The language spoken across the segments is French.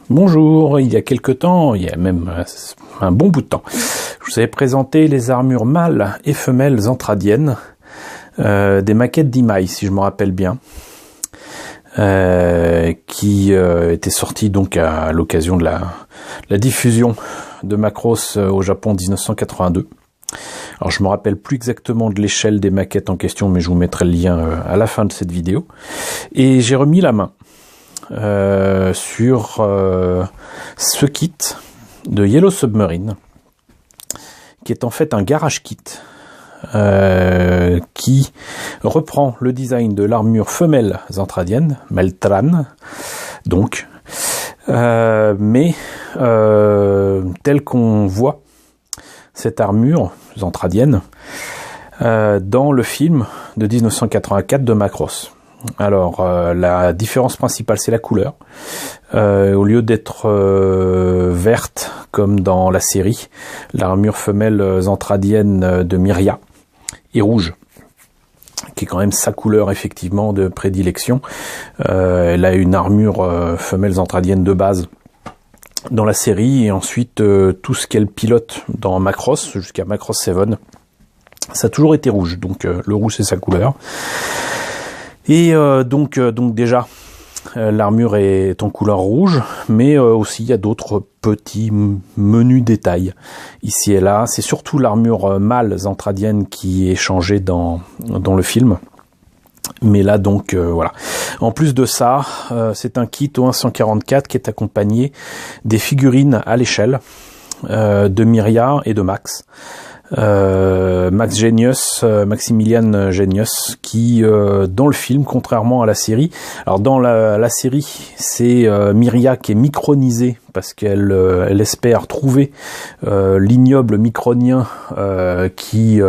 Bonjour, il y a quelque temps, il y a même un bon bout de temps, je vous avais présenté les armures mâles et femelles zentradiennes, des maquettes d'Imai, si je me rappelle bien, qui étaient sorties donc à l'occasion de la diffusion de Macross au Japon en 1982. Alors je me rappelle plus exactement de l'échelle des maquettes en question, mais je vous mettrai le lien à la fin de cette vidéo. Et j'ai remis la main sur ce kit de Yellow Submarine, qui est en fait un garage kit qui reprend le design de l'armure femelle zentradienne, Meltran, donc, mais tel qu'on voit cette armure zentradienne dans le film de 1984 de Macross. Alors, la différence principale, c'est la couleur. Au lieu d'être verte, comme dans la série, l'armure femelle zentradienne de Miria est rouge, qui est quand même sa couleur, effectivement, de prédilection. Elle a une armure femelle zentradienne de base dans la série, et ensuite, tout ce qu'elle pilote dans Macross, jusqu'à Macross 7, ça a toujours été rouge. Donc, le rouge, c'est sa couleur. Et donc déjà, l'armure est en couleur rouge, mais aussi il y a d'autres petits menus détails ici et là. C'est surtout l'armure mâle zentradienne qui est changée dans le film. Mais là donc voilà. En plus de ça, c'est un kit au 144 qui est accompagné des figurines à l'échelle de Miria et de Max. Max Genius, Maximilian Genius, qui dans le film, contrairement à la série, alors dans la série, c'est Miria qui est micronisée parce qu'elle espère trouver l'ignoble micronien qui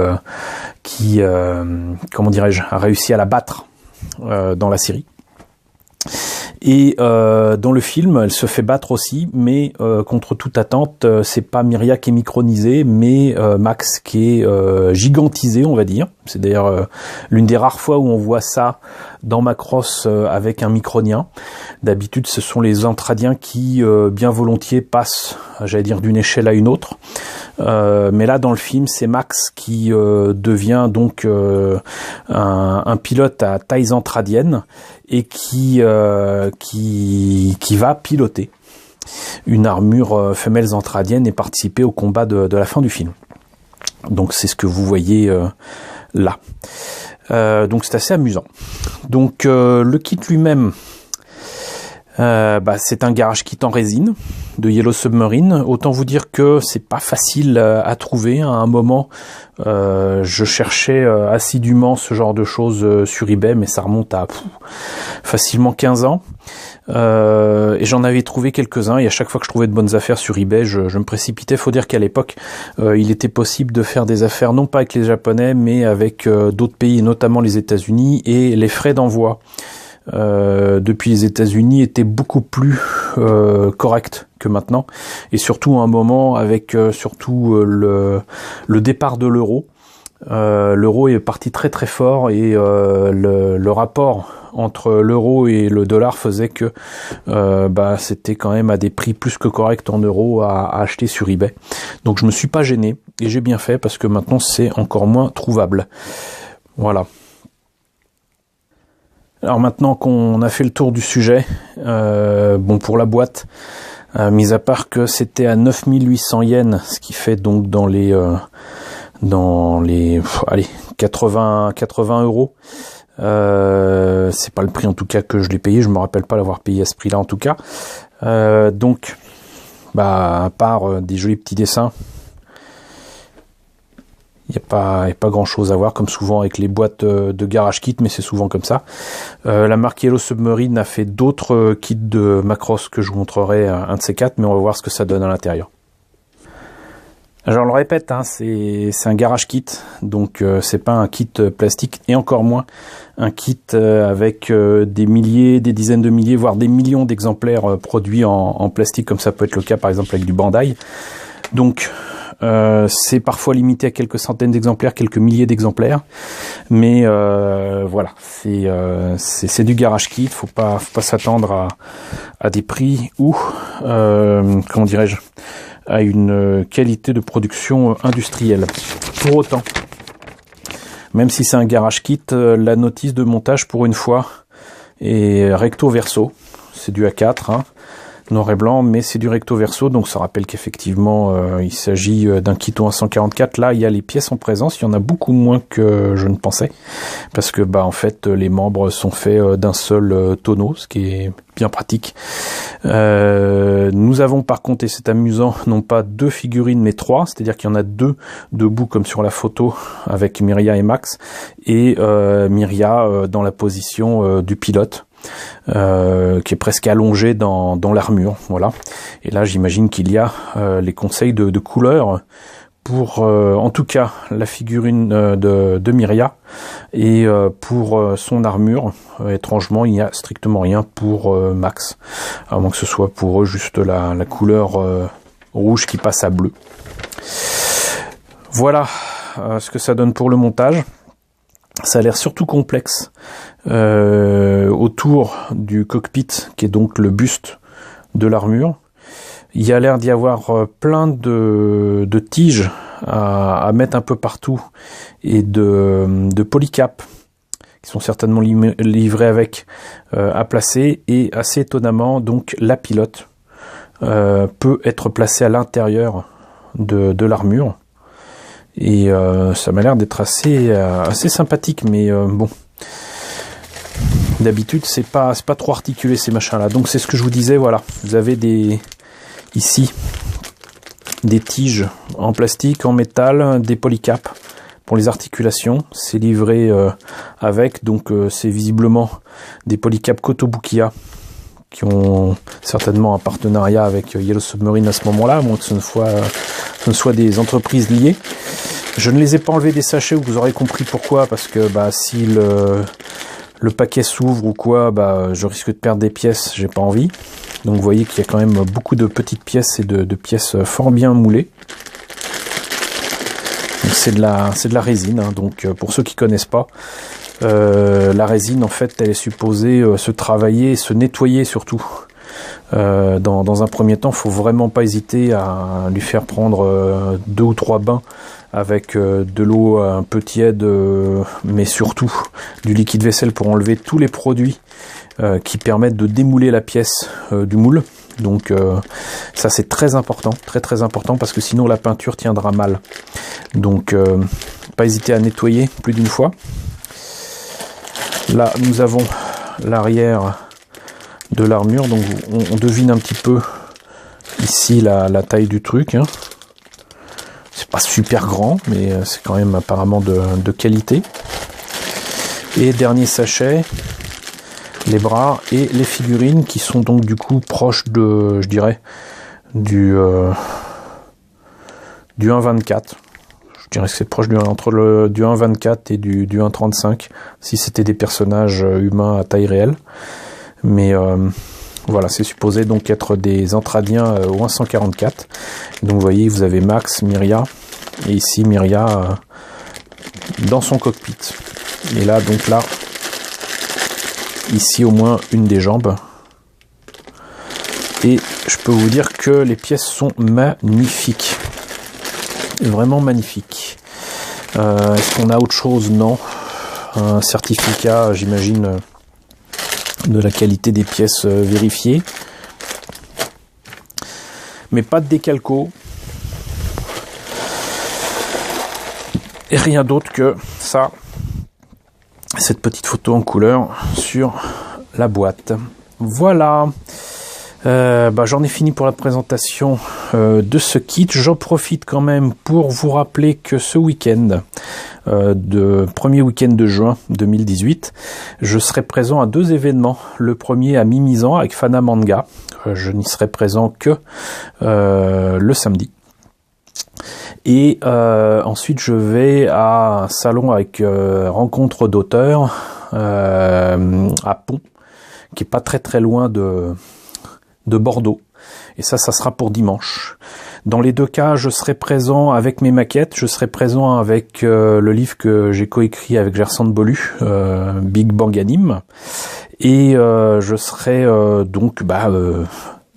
comment dirais-je, a réussi à la battre dans la série. Et dans le film, elle se fait battre aussi, mais contre toute attente, c'est pas Miria qui est micronisée, mais Max qui est gigantisé, on va dire. C'est d'ailleurs l'une des rares fois où on voit ça dans Macross avec un micronien. D'habitude, ce sont les zentradiens qui, bien volontiers, passent, j'allais dire, d'une échelle à une autre. Mais là, dans le film, c'est Max qui devient donc un pilote à taille zentradienne et qui va piloter une armure femelle zentradienne et participer au combat de la fin du film. Donc c'est ce que vous voyez là. Donc c'est assez amusant. Donc le kit lui-même, c'est un garage kit en résine de Yellow Submarine. Autant vous dire que c'est pas facile à trouver. À un moment, je cherchais assidûment ce genre de choses sur eBay, mais ça remonte à facilement 15 ans. Et j'en avais trouvé quelques-uns, et à chaque fois que je trouvais de bonnes affaires sur eBay, je me précipitais. Faut dire qu'à l'époque, il était possible de faire des affaires non pas avec les Japonais, mais avec d'autres pays, notamment les États-Unis, et les frais d'envoi depuis les États-Unis étaient beaucoup plus corrects que maintenant, et surtout à un moment avec surtout le départ de l'euro. L'euro est parti très très fort, et le rapport entre l'euro et le dollar faisait que c'était quand même à des prix plus que corrects en euros à acheter sur eBay. Donc je me suis pas gêné, et j'ai bien fait parce que maintenant c'est encore moins trouvable. Voilà. Alors maintenant qu'on a fait le tour du sujet, pour la boîte, mis à part que c'était à 9800 yens, ce qui fait donc dans les 80 euros. C'est pas le prix en tout cas que je l'ai payé, je me rappelle pas l'avoir payé à ce prix-là en tout cas. Donc, à part des jolis petits dessins, il n'y a pas grand chose à voir, comme souvent avec les boîtes de garage kit, mais c'est souvent comme ça. La marque Yellow Submarine a fait d'autres kits de Macross que je vous montrerai un de ces quatre, mais on va voir ce que ça donne à l'intérieur. Alors, je le répète, c'est un garage kit, donc c'est pas un kit plastique, et encore moins un kit avec des milliers, des dizaines de milliers, voire des millions d'exemplaires produits en plastique, comme ça peut être le cas par exemple avec du Bandai. Donc c'est parfois limité à quelques centaines d'exemplaires, quelques milliers d'exemplaires, mais voilà, c'est du garage kit. Faut pas s'attendre à des prix ou comment dirais-je, a une qualité de production industrielle. Pour autant, même si c'est un garage kit, la notice de montage pour une fois est recto verso. C'est du A4, hein, noir et blanc, mais c'est du recto verso, donc ça rappelle qu'effectivement il s'agit d'un kit en 144. Là, il y a les pièces en présence, il y en a beaucoup moins que je ne pensais, parce que en fait les membres sont faits d'un seul tonneau, ce qui est bien pratique. Nous avons par contre, et c'est amusant, non pas 2 figurines mais 3, c'est-à-dire qu'il y en a 2 debout comme sur la photo avec Myria et Max, et Myria dans la position du pilote. Qui est presque allongé dans l'armure, voilà. Et là, j'imagine qu'il y a les conseils de couleur pour, en tout cas, la figurine de Myria, et pour son armure. Étrangement, il n'y a strictement rien pour Max, à moins que ce soit pour eux juste la couleur rouge qui passe à bleu. Voilà ce que ça donne pour le montage. Ça a l'air surtout complexe autour du cockpit, qui est donc le buste de l'armure. Il y a l'air d'y avoir plein de tiges à mettre un peu partout, et de polycap qui sont certainement livrés avec, à placer. Et assez étonnamment, donc la pilote peut être placée à l'intérieur de l'armure. Et ça m'a l'air d'être assez sympathique, mais bon, d'habitude c'est pas trop articulé ces machins là. Donc c'est ce que je vous disais, voilà, vous avez ici des tiges en plastique, en métal, des polycaps pour les articulations. C'est livré avec, donc c'est visiblement des polycaps Kotobukiya, qui ont certainement un partenariat avec Yellow Submarine à ce moment-là, à moins que ce ne soit des entreprises liées. Je ne les ai pas enlevés des sachets, vous aurez compris pourquoi, parce que si le paquet s'ouvre ou quoi, je risque de perdre des pièces, j'ai pas envie. Donc vous voyez qu'il y a quand même beaucoup de petites pièces et de pièces fort bien moulées. C'est de la résine, hein. Donc pour ceux qui connaissent pas, la résine en fait elle est supposée se travailler, se nettoyer surtout. Dans un premier temps, faut vraiment pas hésiter à lui faire prendre 2 ou 3 bains avec de l'eau un peu tiède, mais surtout du liquide vaisselle pour enlever tous les produits qui permettent de démouler la pièce du moule. Donc ça c'est très important, très important, parce que sinon la peinture tiendra mal. Donc pas hésiter à nettoyer plus d'une fois. Là nous avons l'arrière de l'armure, donc on devine un petit peu ici la taille du truc, hein. C'est pas super grand, mais c'est quand même apparemment de qualité. Et dernier sachet, les bras et les figurines qui sont donc du coup proches de, je dirais, du 1.24. Je dirais que c'est proche du 1.24 et du 1.35, si c'était des personnages humains à taille réelle. Mais voilà, c'est supposé donc être des Entradiens au 144. Donc vous voyez, vous avez Max, Myria, et ici Myria dans son cockpit. Et là, donc là, ici au moins une des jambes. Et je peux vous dire que les pièces sont magnifiques. Vraiment magnifiques. Est-ce qu'on a autre chose? Non. Un certificat, j'imagine, de la qualité des pièces vérifiées. Mais pas de décalco. Et rien d'autre que ça. Cette petite photo en couleur sur la boîte. Voilà. J'en ai fini pour la présentation de ce kit. J'en profite quand même pour vous rappeler que ce week-end, premier week-end de juin 2018, je serai présent à 2 événements. Le premier à Mimizan avec Fana Manga. Je n'y serai présent que le samedi. Et ensuite je vais à un salon avec rencontre d'auteurs à Pont, qui est pas très loin de Bordeaux. Et ça sera pour dimanche. Dans les 2 cas, je serai présent avec mes maquettes, je serai présent avec le livre que j'ai coécrit avec Gerson de Bolu, Big Bang Anime, et je serai donc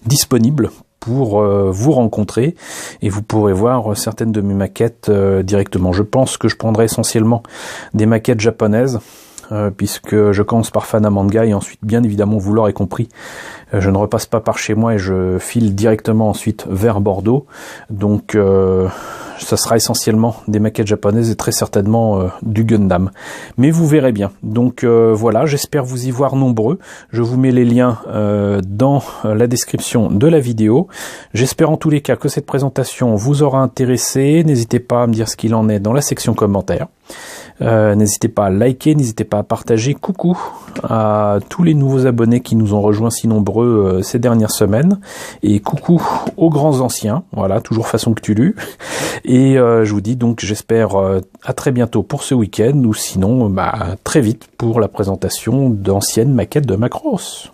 disponible pour vous rencontrer et vous pourrez voir certaines de mes maquettes directement. Je pense que je prendrai essentiellement des maquettes japonaises puisque je commence par Fana Manga et ensuite, bien évidemment, vous l'aurez compris, je ne repasse pas par chez moi et je file directement ensuite vers Bordeaux. Donc ça sera essentiellement des maquettes japonaises et très certainement du Gundam. Mais vous verrez bien. Donc voilà, j'espère vous y voir nombreux. Je vous mets les liens dans la description de la vidéo. J'espère en tous les cas que cette présentation vous aura intéressé. N'hésitez pas à me dire ce qu'il en est dans la section commentaires. N'hésitez pas à liker, n'hésitez pas à partager. Coucou à tous les nouveaux abonnés qui nous ont rejoints si nombreux ces dernières semaines. Et coucou aux grands anciens. Voilà, toujours façon Cthulhu. Et je vous dis donc, j'espère à très bientôt pour ce week-end, ou sinon très vite pour la présentation d'anciennes maquettes de Macross.